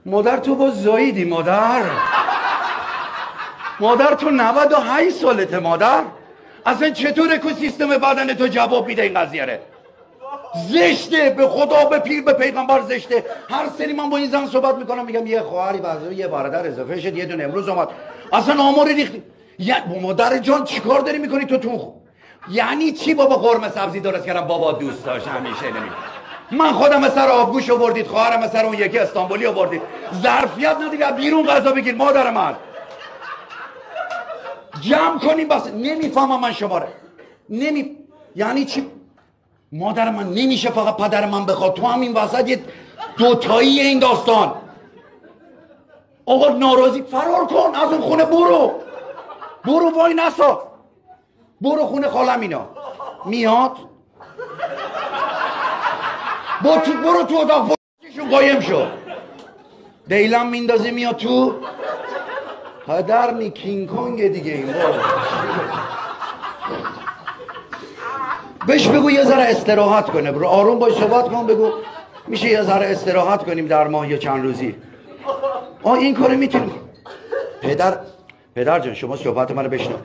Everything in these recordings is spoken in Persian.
مادر تو با زاییدی مادر تو 98 سالته مادر. اصلا چطور اکوسیستم بدن تو جواب میده این قضیه ره؟ زشته، به خدا، به پیر، به پیغمبر زشته. هر سری من با این زن صحبت میکنم میگم یه خواهری بعضی یه برادر اضافه شد، یه دونه امروز اومد. اصلا آمار ریختی. مادر جان چیکار داری میکنی تو یعنی چی بابا قرمه سبزی درست کردم بابا دوست داشت همیشه نمی. من خودم سر آبگوش آوردید، خواهرم سر اون یکی استانبولی آوردید. ظرفیت ندید بیرون غذا بگیر مادر من. جمع کنیم بس. نمیفهمم من شما رو. یعنی چی مادر من؟ نمیشه فقط پدر من بخواد. تو هم این وسط یه دوتایی این داستان. آقا ناراضی فرار کن از اون خونه. برو وای نسا. برو خونه خالم اینا میاد. برو تو اتاق شون قایم شو. دیلم میندازی میاد تو. پدر نی کینگ کونگ دیگه این. بهش بگو یه ذره استراحت کنه. برو آروم باش صحبت کن. بگو میشه یه ذره استراحت کنیم در ماه یا چند روزی. این کارو میتونی. پدر جان شما صحبت منو بشنو.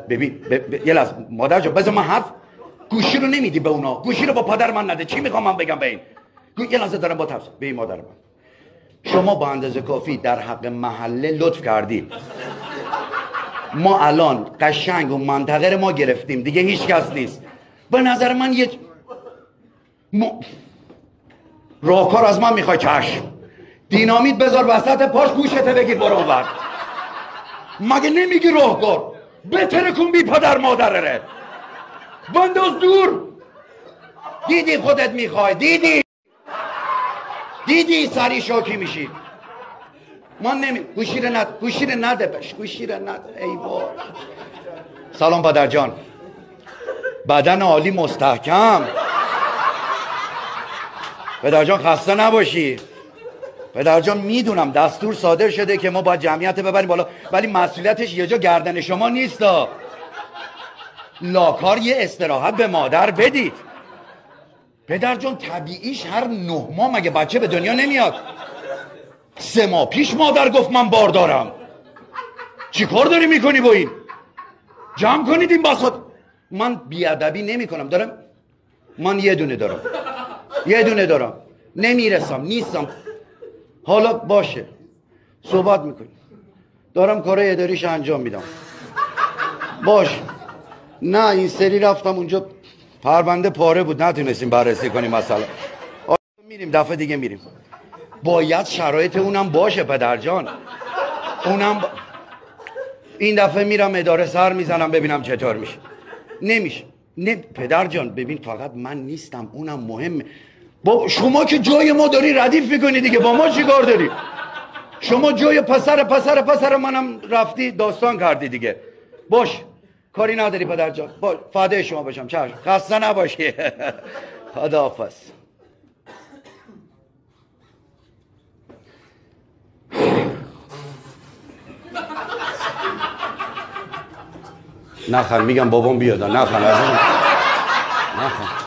ببین یه لحظه مادر جان بذار من حرف. گوشی رو نمیدی به اونا. گوشی رو با پدر من نده. چی میخوام من بگم به این؟ یه لحظه دارم با تفسیر. به این مادر من شما با اندازه کافی در حق محله لطف کردی. ما الان قشنگ و منطقه ما گرفتیم دیگه هیچ کس نیست. به نظر من یه راهکار از من میخوای؟ چشم. دینامیت بذار وسط پاش گوشته بگیر برو اونور. مگه نمیگی راهکار؟ بهتره کن بی پدر مادره بنداز دور. دیدی خودت میخوای. دیدی سری شاکی میشی. من گوشی رو نده بش. گوشی رو نده. ای وای. سلام پدر جان. بدن عالی مستحکم. پدر جان خسته نباشی. پدر جان میدونم دستور صادر شده که ما باید جمعیت ببریم بالا، ولی مسئولیتش یه جا گردن شما نیستا. لاکار یه استراحت به مادر بدید. پدر جان طبیعیش هر 9 ماه مگه بچه به دنیا نمیاد؟ 3 ماه پیش مادر گفت من بار دارم. چی کار داری میکنی با این؟ جمع کنید این بساط. من بیادبی نمی کنم. من یه دونه دارم. نمیرسم نیستم. حالا باشه صحبت میکنی. دارم کارهای اداریش انجام میدم. باشه. نه این سری رفتم اونجا پرونده پاره بود نتونستیم بررسی کنیم مثلا. میریم دفعه دیگه میریم. باید شرایط اونم باشه پدر جان. این دفعه میرم اداره سر میزنم ببینم چطور میشه. نمیشه. پدر جان ببین فقط من نیستم اونم مهمه. با شما که جای ما داری ردیف میکنی دیگه. با ما چی کار داری؟ شما جای پسر منم رفتی داستان کردی دیگه. باش کاری نداری پدر جان. باش فدای شما باشم. چشم. خسته نباشی. خداحافظ. نخن میگم بابام بیاد. نخن از این نخن.